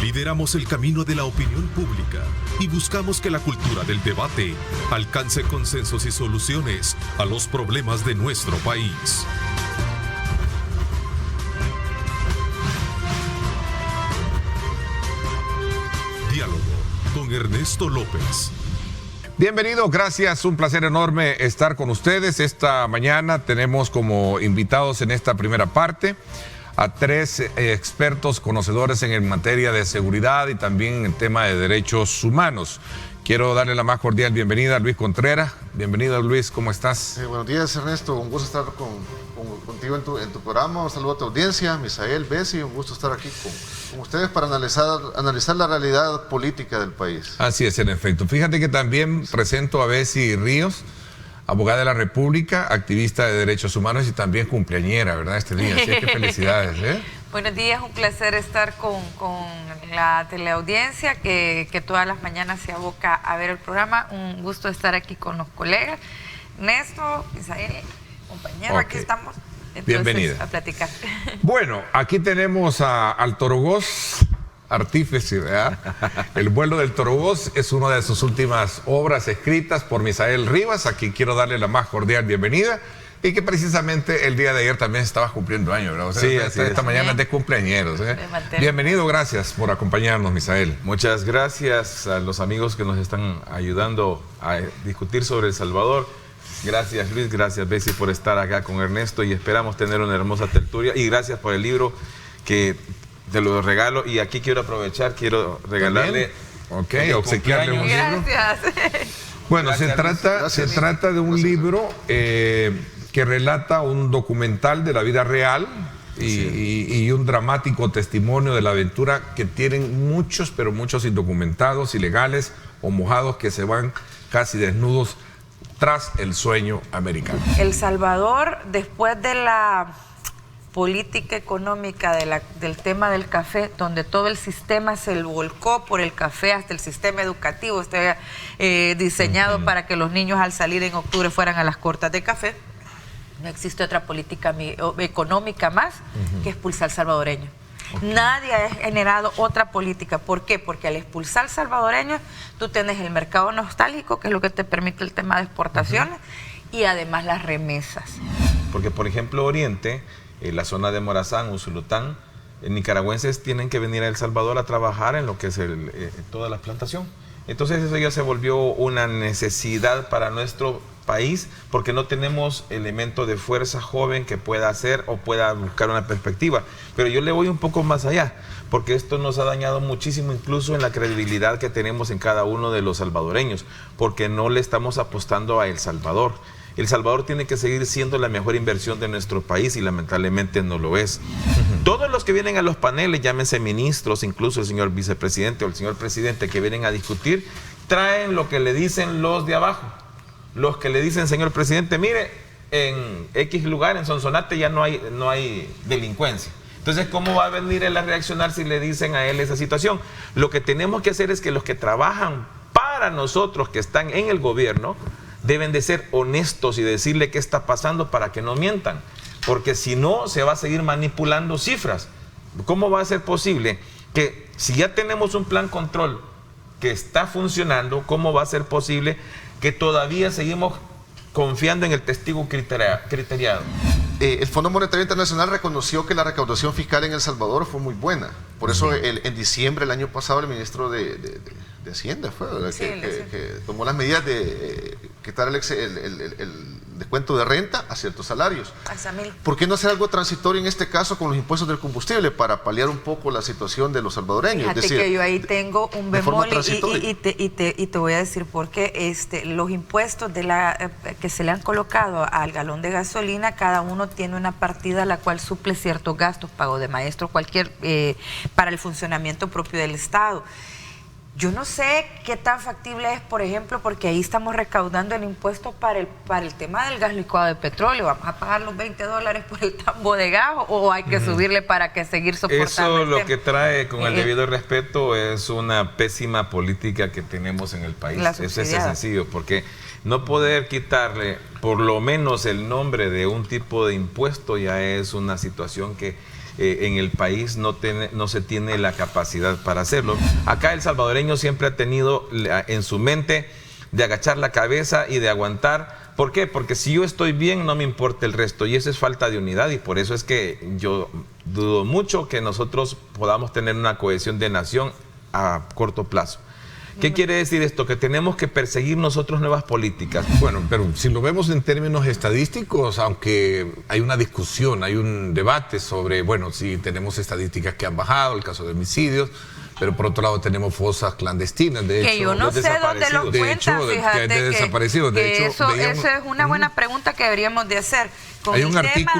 Lideramos el camino de la opinión pública y buscamos que la cultura del debate alcance consensos y soluciones a los problemas de nuestro país. Diálogo con Ernesto López. Bienvenido, gracias, un placer enorme estar con ustedes. Esta mañana tenemos como invitados en esta primera parte a tres expertos conocedores en materia de seguridad y también en el tema de derechos humanos. Quiero darle la más cordial bienvenida a Luis Contreras. Bienvenido, Luis, ¿cómo estás? Buenos días, Ernesto, un gusto estar contigo en tu programa. Un saludo a tu audiencia, Misael, Bessi, un gusto estar aquí con ustedes para analizar la realidad política del país. Así es, en efecto. Fíjate que también presento a Bessi Ríos, abogada de la República, activista de derechos humanos y también cumpleañera, ¿verdad? Este día, así que felicidades, ¿eh? Buenos días, un placer estar con la teleaudiencia que todas las mañanas se aboca a ver el programa. Un gusto estar aquí con los colegas. Ernesto, Isael, compañero, aquí estamos. Entonces, bienvenida. A platicar. Bueno, aquí tenemos al Torogoz, artífice, ¿verdad? El vuelo del Torogoz es una de sus últimas obras escritas por Misael Rivas, a quien quiero darle la más cordial bienvenida, y que precisamente el día de ayer también estabas cumpliendo años, ¿verdad? O sea, sí, esta mañana es de cumpleañeros, ¿eh? Bienvenido, gracias por acompañarnos, Misael. Muchas gracias a los amigos que nos están ayudando a discutir sobre El Salvador. Gracias, Luis, gracias, Bessi, por estar acá con Ernesto y esperamos tener una hermosa tertulia. Y gracias por el libro que te lo regalo. Y aquí quiero aprovechar, quiero regalarle... Obsequiarle un libro. Gracias. Bueno, gracias, se trata de un libro que relata un documental de la vida real y un dramático testimonio de la aventura que tienen muchos, pero muchos indocumentados, ilegales o mojados que se van casi desnudos tras el sueño americano. El Salvador, después de la política económica del tema del café, donde todo el sistema se volcó por el café, hasta el sistema educativo está diseñado para que los niños al salir en octubre fueran a las cortas de café. No existe otra política económica más que expulsar al salvadoreño. Nadie ha generado otra política. ¿Por qué? Porque al expulsar salvadoreños, tú tienes el mercado nostálgico, que es lo que te permite el tema de exportaciones, y además las remesas. Porque, por ejemplo, Oriente, la zona de Morazán, Usulután, nicaragüenses tienen que venir a El Salvador a trabajar en lo que es toda la plantación. Entonces eso ya se volvió una necesidad para nuestro país porque no tenemos elemento de fuerza joven que pueda hacer o pueda buscar una perspectiva. Pero yo le voy un poco más allá, porque esto nos ha dañado muchísimo incluso en la credibilidad que tenemos en cada uno de los salvadoreños, porque no le estamos apostando a El Salvador. El Salvador tiene que seguir siendo la mejor inversión de nuestro país y lamentablemente no lo es. Todos los que vienen a los paneles, llámense ministros, incluso el señor vicepresidente o el señor presidente que vienen a discutir, traen lo que le dicen los de abajo. Los que le dicen, señor presidente, mire, en X lugar, en Sonsonate ya no hay delincuencia. Entonces, ¿cómo va a venir él a reaccionar si le dicen a él esa situación? Lo que tenemos que hacer es que los que trabajan para nosotros, que están en el gobierno, deben de ser honestos y decirle qué está pasando para que no mientan, porque si no se va a seguir manipulando cifras. ¿Cómo va a ser posible que si ya tenemos un plan control que está funcionando, cómo va a ser posible que todavía seguimos confiando en el testigo criteriado? El Fondo Monetario Internacional reconoció que la recaudación fiscal en El Salvador fue muy buena. Por eso en diciembre del año pasado el ministro de Hacienda fue que tomó las medidas de quitar el descuento de renta a ciertos salarios. ¿Por qué no hacer algo transitorio en este caso con los impuestos del combustible para paliar un poco la situación de los salvadoreños? Fíjate que yo ahí tengo un bemol y te voy a decir por qué los impuestos que se le han colocado al galón de gasolina, cada uno tiene una partida la cual suple ciertos gastos, pago de maestro, para el funcionamiento propio del Estado. Yo no sé qué tan factible es, por ejemplo, porque ahí estamos recaudando el impuesto para el tema del gas licuado de petróleo. ¿Vamos a pagar los $20 por el tambo de gas o hay que subirle para que seguir soportando? Eso lo que trae, con el debido respeto, es una pésima política que tenemos en el país. Eso es sencillo, porque no poder quitarle por lo menos el nombre de un tipo de impuesto ya es una situación que en el país no se tiene la capacidad para hacerlo. Acá el salvadoreño siempre ha tenido en su mente de agachar la cabeza y de aguantar. ¿Por qué? Porque si yo estoy bien, no me importa el resto, y eso es falta de unidad, y por eso es que yo dudo mucho que nosotros podamos tener una cohesión de nación a corto plazo. ¿Qué quiere decir esto? Que tenemos que perseguir nosotros nuevas políticas. Bueno, pero si lo vemos en términos estadísticos, aunque hay una discusión, hay un debate sobre, bueno, si tenemos estadísticas que han bajado, el caso de homicidios, pero por otro lado tenemos fosas clandestinas, de hecho. Que yo no sé dónde lo cuentan, fíjate, de desaparecidos. De hecho, eso es una buena pregunta que deberíamos de hacer. Con el tema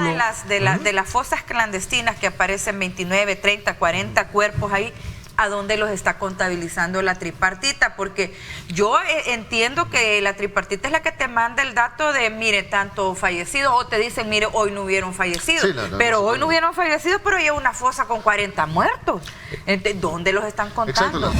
de las fosas clandestinas que aparecen 29, 30, 40 cuerpos ahí, ¿a dónde los está contabilizando la tripartita? Porque yo entiendo que la tripartita es la que te manda el dato de, mire, tanto fallecidos, o te dicen, mire, hoy no hubieron fallecidos, pero hoy no hubieron fallecidos, pero hay una fosa con 40 muertos. ¿Dónde los están contando?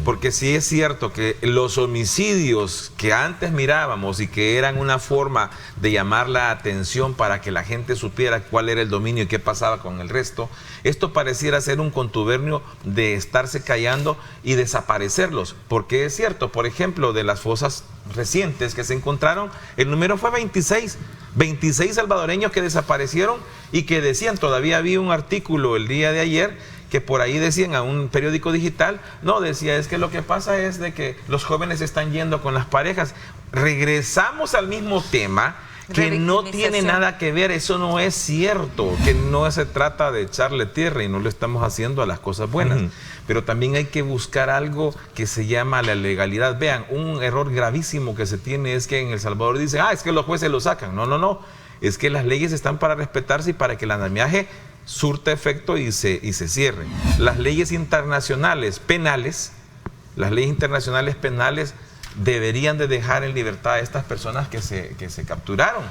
Porque sí es cierto que los homicidios que antes mirábamos y que eran una forma de llamar la atención para que la gente supiera cuál era el dominio y qué pasaba con el resto, esto pareciera ser un contubernio de estarse callando y desaparecerlos, porque es cierto, por ejemplo, de las fosas recientes que se encontraron, el número fue 26 salvadoreños que desaparecieron y que decían, todavía había un artículo el día de ayer que por ahí decían a un periódico digital, no, decía, es que lo que pasa es de que los jóvenes están yendo con las parejas. Regresamos al mismo tema, que no tiene nada que ver, eso no es cierto, que no se trata de echarle tierra y no lo estamos haciendo a las cosas buenas, pero también hay que buscar algo que se llama la legalidad. Vean, un error gravísimo que se tiene es que en El Salvador dicen, es que los jueces lo sacan. No, es que las leyes están para respetarse y para que el andamiaje surta efecto y se cierre. Las leyes internacionales penales deberían de dejar en libertad a estas personas que se capturaron.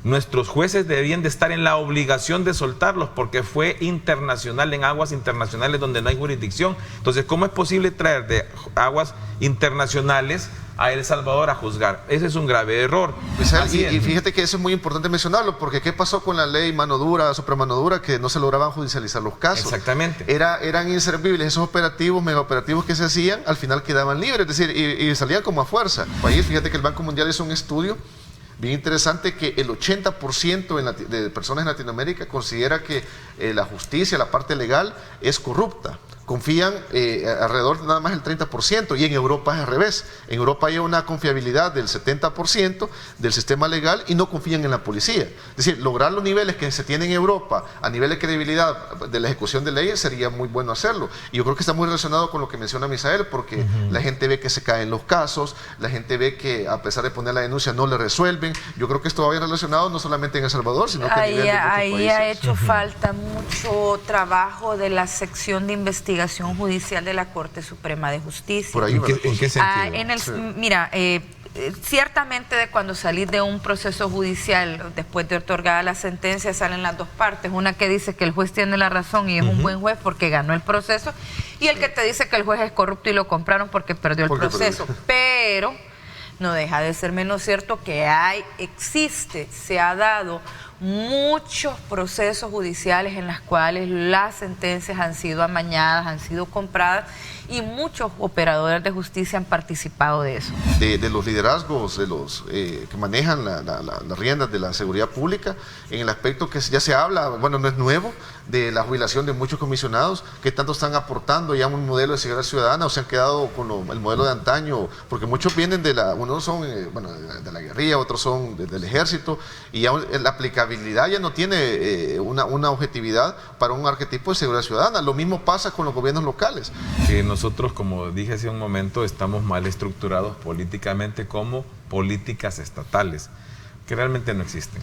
Nuestros jueces deberían de estar en la obligación de soltarlos porque fue internacional, en aguas internacionales donde no hay jurisdicción. Entonces, ¿cómo es posible traer de aguas internacionales a El Salvador a juzgar? Ese es un grave error. Y fíjate que eso es muy importante mencionarlo, porque ¿qué pasó con la ley mano dura, supremano dura, que no se lograban judicializar los casos? Exactamente. Eran inservibles esos operativos, mega operativos que se hacían, al final quedaban libres, es decir, y salían como a fuerza. País, fíjate que el Banco Mundial hizo un estudio bien interesante que el 80% de personas en Latinoamérica considera que la justicia, la parte legal, es corrupta. Confían alrededor de nada más el 30%, y en Europa es al revés. En Europa hay una confiabilidad del 70% del sistema legal y no confían en la policía. Es decir, lograr los niveles que se tienen en Europa a nivel de credibilidad de la ejecución de leyes sería muy bueno hacerlo. Y yo creo que está muy relacionado con lo que menciona Misael, porque la gente ve que se caen los casos, la gente ve que a pesar de poner la denuncia no le resuelven. Yo creo que esto va bien relacionado no solamente en El Salvador, sino que a nivel de muchos países. Ahí ha hecho falta mucho trabajo de la sección de investigación judicial de la Corte Suprema de Justicia. Por ahí, ¿En qué sentido? Mira, ciertamente de cuando salís de un proceso judicial, después de otorgada la sentencia, salen las dos partes. Una que dice que el juez tiene la razón y es un buen juez porque ganó el proceso, y el que te dice que el juez es corrupto y lo compraron porque perdió el proceso. Pero no deja de ser menos cierto que se ha dado muchos procesos judiciales en los cuales las sentencias han sido amañadas, han sido compradas, y muchos operadores de justicia han participado de eso. De los liderazgos, de los que manejan las riendas de la seguridad pública, en el aspecto que ya se habla, bueno, no es nuevo, de la jubilación de muchos comisionados que tanto están aportando ya un modelo de seguridad ciudadana, o se han quedado con el modelo de antaño, porque muchos vienen unos son de la guerrilla, otros son del ejército, y ya la aplicabilidad ya no tiene una objetividad para un arquetipo de seguridad ciudadana. Lo mismo pasa con los gobiernos locales. Nosotros, como dije hace un momento, estamos mal estructurados políticamente como políticas estatales, que realmente no existen.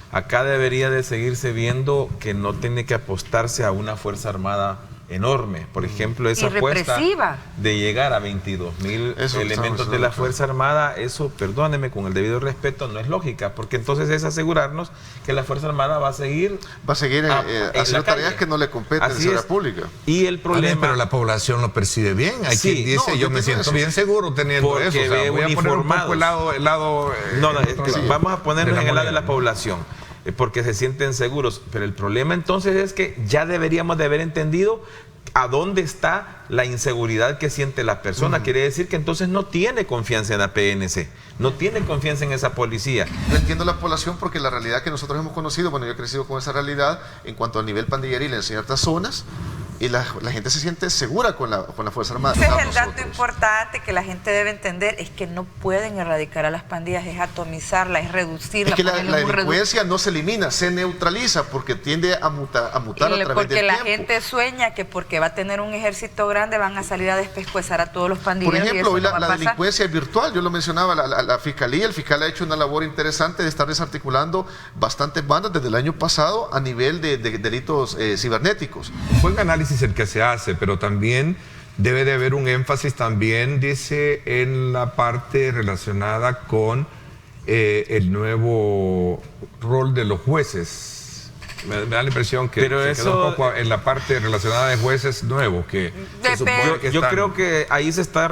Acá debería de seguirse viendo que no tiene que apostarse a una Fuerza Armada enorme. Por ejemplo, esa apuesta de llegar a 22,000 elementos de la Fuerza Armada, eso, perdóneme, con el debido respeto, no es lógica, porque entonces es asegurarnos que la Fuerza Armada va a seguir haciendo tareas que no le competen en seguridad pública. Y el problema... Pero la población lo percibe bien. Hay quien dice, yo me siento bien seguro teniendo eso. O sea, voy a poner un poco el lado vamos a ponernos en el lado de la población. porque se sienten seguros. Pero el problema entonces es que ya deberíamos de haber entendido a dónde está la inseguridad que siente la persona. Quiere decir que entonces no tiene confianza en la PNC, no tiene confianza en esa policía. Yo entiendo la población porque la realidad que nosotros hemos conocido, bueno, yo he crecido con esa realidad en cuanto al nivel pandilleril en ciertas zonas, y la gente se siente segura con la Fuerza Armada. Ese es el dato importante que la gente debe entender, es que no pueden erradicar a las pandillas, es atomizarla, es reducirla. Es que la delincuencia no se elimina, se neutraliza porque tiende a mutar a través del tiempo. Porque la gente sueña que porque va a tener un ejército grande van a salir a despescuezar a todos los pandilleros. Por ejemplo, hoy no la delincuencia es virtual, yo lo mencionaba, la Fiscalía, el fiscal ha hecho una labor interesante de estar desarticulando bastantes bandas desde el año pasado a nivel de delitos cibernéticos. Un buen análisis el que se hace, pero también debe de haber un énfasis también, dice, en la parte relacionada con el nuevo rol de los jueces. Me da la impresión que pero se eso, quedó un poco en la parte relacionada de jueces nuevos que se supone que yo están... creo que ahí se está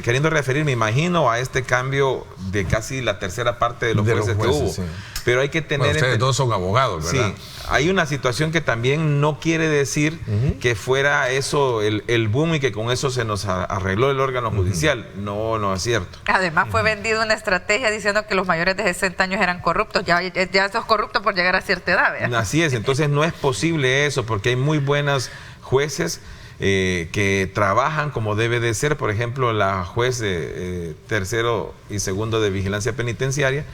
queriendo referir, me imagino, a este cambio de casi la tercera parte de los jueces que hubo. Sí. Pero hay que tener... Bueno, ustedes dos son abogados, ¿verdad? Sí, hay una situación que también no quiere decir que fuera eso el boom y que con eso se nos arregló el órgano judicial. No es cierto. Además fue vendida una estrategia diciendo que los mayores de 60 años eran corruptos. Ya sos corrupto por llegar a cierta edad, ¿verdad? Así es, entonces no es posible eso porque hay muy buenas jueces que trabajan como debe de ser. Por ejemplo, la juez de tercero y segundo de vigilancia penitenciaria.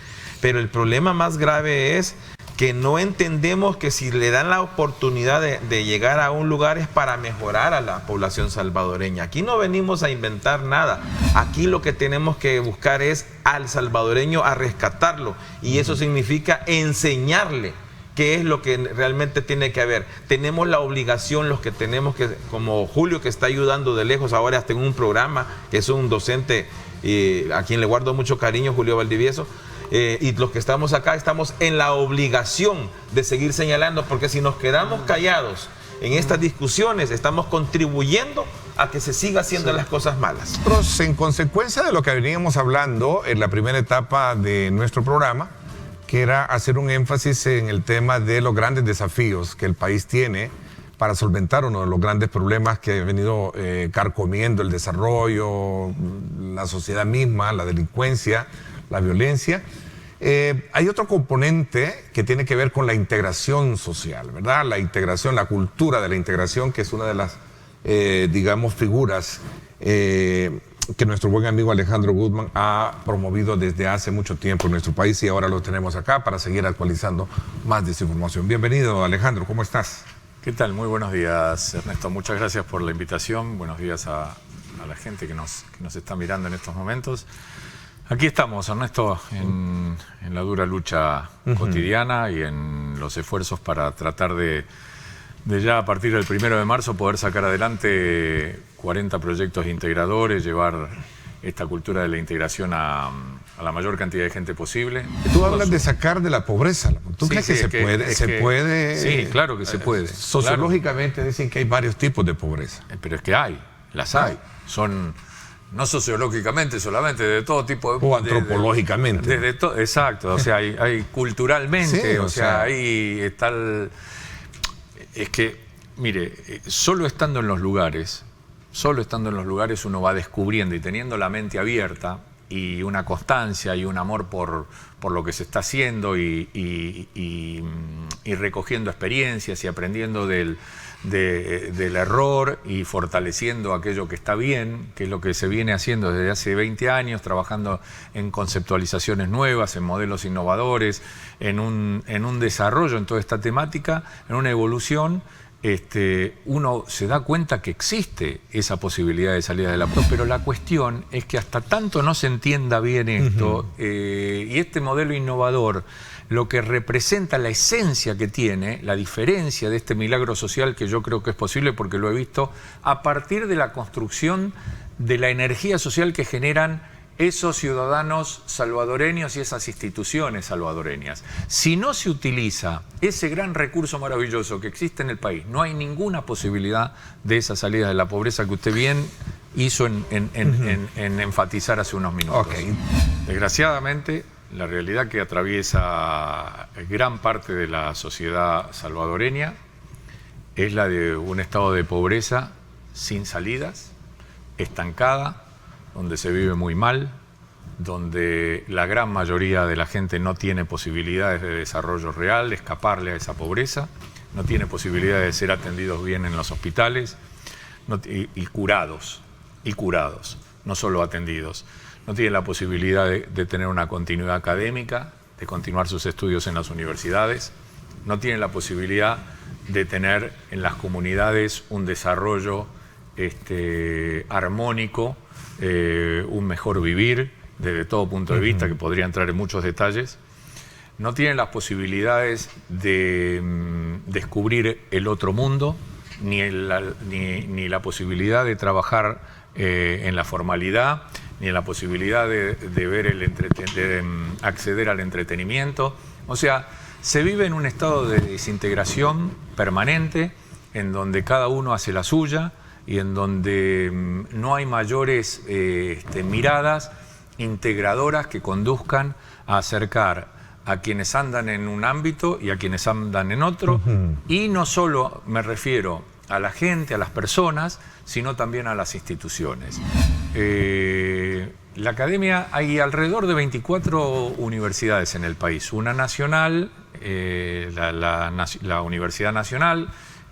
Pero el problema más grave es que no entendemos que si le dan la oportunidad de llegar a un lugar es para mejorar a la población salvadoreña. Aquí no venimos a inventar nada. Aquí lo que tenemos que buscar es al salvadoreño a rescatarlo. Y eso significa enseñarle qué es lo que realmente tiene que haber. Tenemos la obligación, los que tenemos que, como Julio, que está ayudando de lejos ahora hasta en un programa, que es un docente a quien le guardo mucho cariño, Julio Valdivieso. Y los que estamos acá estamos en la obligación de seguir señalando, porque si nos quedamos callados en estas discusiones, estamos contribuyendo a que se siga haciendo las cosas malas. Nosotros, en consecuencia de lo que veníamos hablando en la primera etapa de nuestro programa, que era hacer un énfasis en el tema de los grandes desafíos que el país tiene para solventar uno de los grandes problemas que ha venido carcomiendo el desarrollo, la sociedad misma, la delincuencia, la violencia. Hay otro componente que tiene que ver con la integración social, ¿verdad? La integración, la cultura de la integración, que es una de las, digamos, figuras que nuestro buen amigo Alejandro Guzmán ha promovido desde hace mucho tiempo en nuestro país y ahora lo tenemos acá para seguir actualizando más de esa información. Bienvenido, Alejandro, ¿cómo estás? ¿Qué tal? Muy buenos días, Ernesto. Muchas gracias por la invitación. Buenos días a la gente que nos está mirando en estos momentos. Aquí estamos, Ernesto, en la dura lucha cotidiana y en los esfuerzos para tratar de ya a partir del 1 de marzo poder sacar adelante 40 proyectos integradores, llevar esta cultura de la integración a la mayor cantidad de gente posible. Tú hablas de sacar de la pobreza. ¿Tú crees que se puede? ¿Se puede? Sí, claro que se puede. Sociológicamente claro. Dicen que hay varios tipos de pobreza. Pero es que las hay. Son... No sociológicamente solamente, de todo tipo de... O antropológicamente. Exacto, o sea, hay culturalmente, sí, o sea, ahí está el... Es que, mire, solo estando en los lugares uno va descubriendo y teniendo la mente abierta y una constancia y un amor por lo que se está haciendo y recogiendo experiencias y aprendiendo del error y fortaleciendo aquello que está bien, que es lo que se viene haciendo desde hace 20 años, trabajando en conceptualizaciones nuevas, en modelos innovadores, en un desarrollo en toda esta temática, en una evolución. Uno se da cuenta que existe esa posibilidad de salida de la pobreza, pero la cuestión es que hasta tanto no se entienda bien esto, y este modelo innovador, lo que representa la esencia que tiene, la diferencia de este milagro social que yo creo que es posible porque lo he visto a partir de la construcción de la energía social que generan esos ciudadanos salvadoreños y esas instituciones salvadoreñas. Si no se utiliza ese gran recurso maravilloso que existe en el país, no hay ninguna posibilidad de esa salida de la pobreza que usted bien hizo en enfatizar hace unos minutos. Okay. Desgraciadamente, La realidad que atraviesa gran parte de la sociedad salvadoreña es la de un estado de pobreza sin salidas, estancada, donde se vive muy mal, donde la gran mayoría de la gente no tiene posibilidades de desarrollo real, de escaparle a esa pobreza, no tiene posibilidades de ser atendidos bien en los hospitales y curados, no solo atendidos. No tiene la posibilidad de tener una continuidad académica, de continuar sus estudios en las universidades, no tiene la posibilidad de tener en las comunidades un desarrollo armónico, un mejor vivir desde todo punto de vista, que podría entrar en muchos detalles. No tienen las posibilidades de descubrir el otro mundo, ni la posibilidad de trabajar en la formalidad, ni en la posibilidad de ver de acceder al entretenimiento. O sea, se vive en un estado de desintegración permanente, en donde cada uno hace la suya y en donde no hay mayores miradas integradoras que conduzcan a acercar a quienes andan en un ámbito y a quienes andan en otro. Y no solo me refiero a la gente, a las personas, sino también a las instituciones. La academia, hay alrededor de 24 universidades en el país. Una nacional, la Universidad Nacional,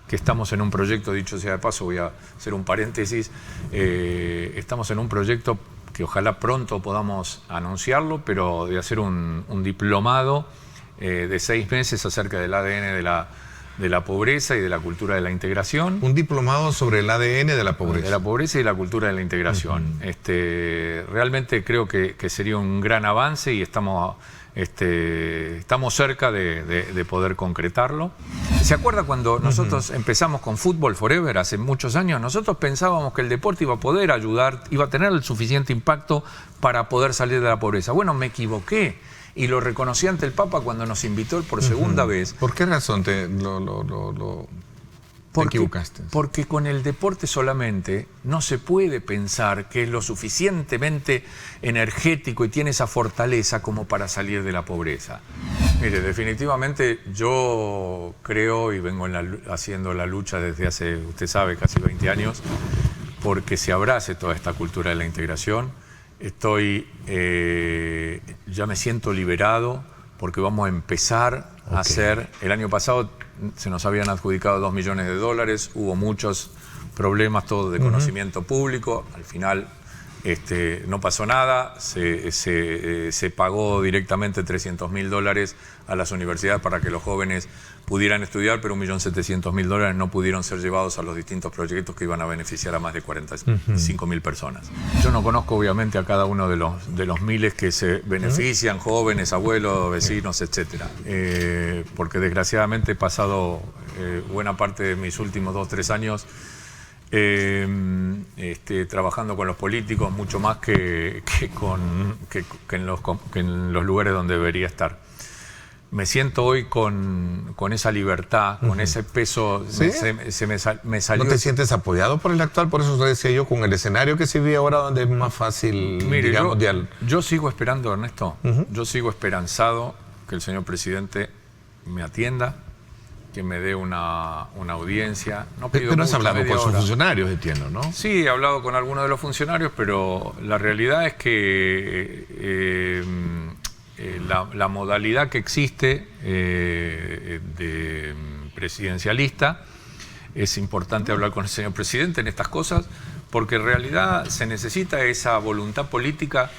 que estamos en un proyecto, dicho sea de paso, voy a hacer un paréntesis, estamos en un proyecto que ojalá pronto podamos anunciarlo, pero de hacer un diplomado de 6 meses acerca del ADN de la pobreza y de la cultura de la integración. Un diplomado sobre el ADN de la pobreza. De la pobreza y la cultura de la integración. Realmente creo que sería un gran avance y estamos cerca de poder concretarlo. ¿Se acuerda cuando nosotros empezamos con Fútbol Forever hace muchos años? Nosotros pensábamos que el deporte iba a poder ayudar, iba a tener el suficiente impacto para poder salir de la pobreza. Bueno, me equivoqué. Y lo reconocí ante el Papa cuando nos invitó por segunda vez. ¿Por qué razón te equivocaste? Porque con el deporte solamente no se puede pensar que es lo suficientemente energético y tiene esa fortaleza como para salir de la pobreza. Mire, definitivamente yo creo y vengo haciendo la lucha desde hace, usted sabe, casi 20 años, porque se abrace toda esta cultura de la integración. Ya me siento liberado porque vamos a empezar a hacer, el año pasado se nos habían adjudicado $2 millones, hubo muchos problemas, todo de conocimiento público, al final no pasó nada, se pagó directamente $300.000 a las universidades para que los jóvenes pudieran estudiar, pero $1.700.000 no pudieron ser llevados a los distintos proyectos que iban a beneficiar a más de 45.000 personas. Yo no conozco obviamente a cada uno de los miles que se benefician, jóvenes, abuelos, vecinos, etcétera, porque desgraciadamente he pasado buena parte de mis últimos 2-3 años trabajando con los políticos, mucho más que en los lugares donde debería estar. Me siento hoy con esa libertad, con ese peso. ¿Sí? Me salió. ¿No te sientes apoyado por el actual? Por eso decía yo, con el escenario que se vive ahora, donde es más fácil, mire, digamos, yo sigo esperando, Ernesto. Yo sigo esperanzado que el señor presidente me atienda, que me dé una audiencia. No pido pero has mucho, hablado con sus hora. Funcionarios, entiendo, ¿no? Sí, he hablado con algunos de los funcionarios, pero la realidad es que la modalidad que existe de presidencialista, es importante hablar con el señor presidente en estas cosas, porque en realidad se necesita esa voluntad política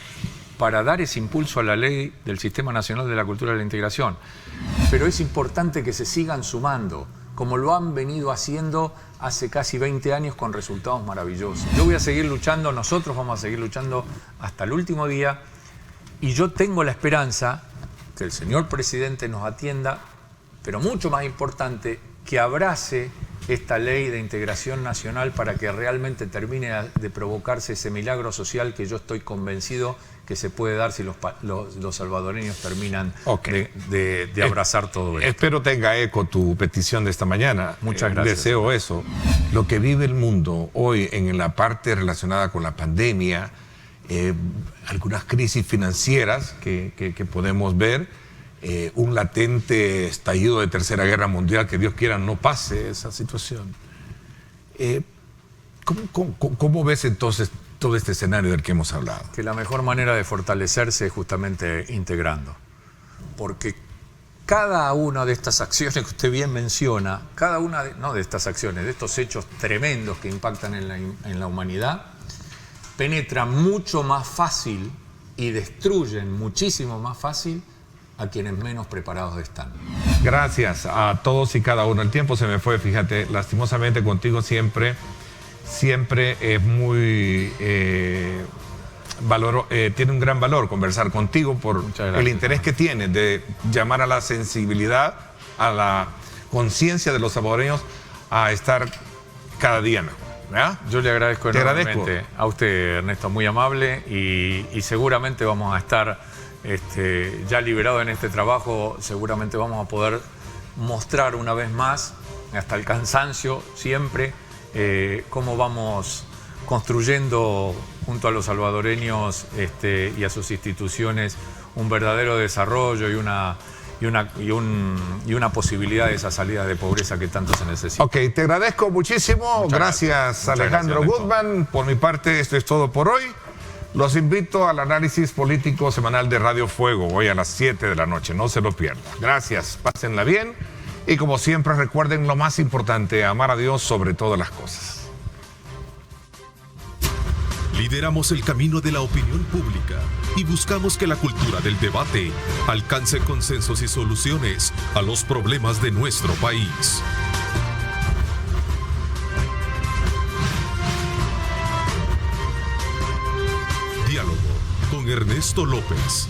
para dar ese impulso a la ley del Sistema Nacional de la Cultura de la Integración. Pero es importante que se sigan sumando, como lo han venido haciendo hace casi 20 años con resultados maravillosos. Yo voy a seguir luchando, nosotros vamos a seguir luchando hasta el último día, y yo tengo la esperanza que el señor presidente nos atienda, pero mucho más importante, que abrace esta ley de integración nacional para que realmente termine de provocarse ese milagro social que yo estoy convencido que se puede dar si los salvadoreños terminan de abrazar todo esto. Espero tenga eco tu petición de esta mañana. Muchas gracias. Deseo eso. Lo que vive el mundo hoy en la parte relacionada con la pandemia algunas crisis financieras que podemos ver, un latente estallido de Tercera Guerra Mundial, que Dios quiera no pase esa situación. ¿Cómo ves entonces todo este escenario del que hemos hablado? Que la mejor manera de fortalecerse es justamente integrando. Porque cada una de estas acciones que usted bien menciona, cada una de estas acciones, de estos hechos tremendos que impactan en la humanidad, penetran mucho más fácil y destruyen muchísimo más fácil a quienes menos preparados están. Gracias a todos y cada uno. El tiempo se me fue, fíjate, lastimosamente contigo siempre es muy... tiene un gran valor conversar contigo por el interés que tienes de llamar a la sensibilidad, a la conciencia de los salvadoreños a estar cada día mejor. ¿verdad? Yo le agradezco enormemente a usted, Ernesto, muy amable, y seguramente vamos a estar ya liberados en este trabajo. Seguramente vamos a poder mostrar una vez más, hasta el cansancio siempre, cómo vamos construyendo junto a los salvadoreños y a sus instituciones un verdadero desarrollo y una posibilidad de esa salida de pobreza que tanto se necesita. Ok, te agradezco muchísimo. Gracias, Alejandro Guzmán. Por mi parte, esto es todo por hoy. Los invito al análisis político semanal de Radio Fuego, hoy a las 7 de la noche. No se lo pierdan. Gracias, pásenla bien. Y como siempre, recuerden lo más importante, amar a Dios sobre todas las cosas. Lideramos el camino de la opinión pública y buscamos que la cultura del debate alcance consensos y soluciones a los problemas de nuestro país. Diálogo con Ernesto López.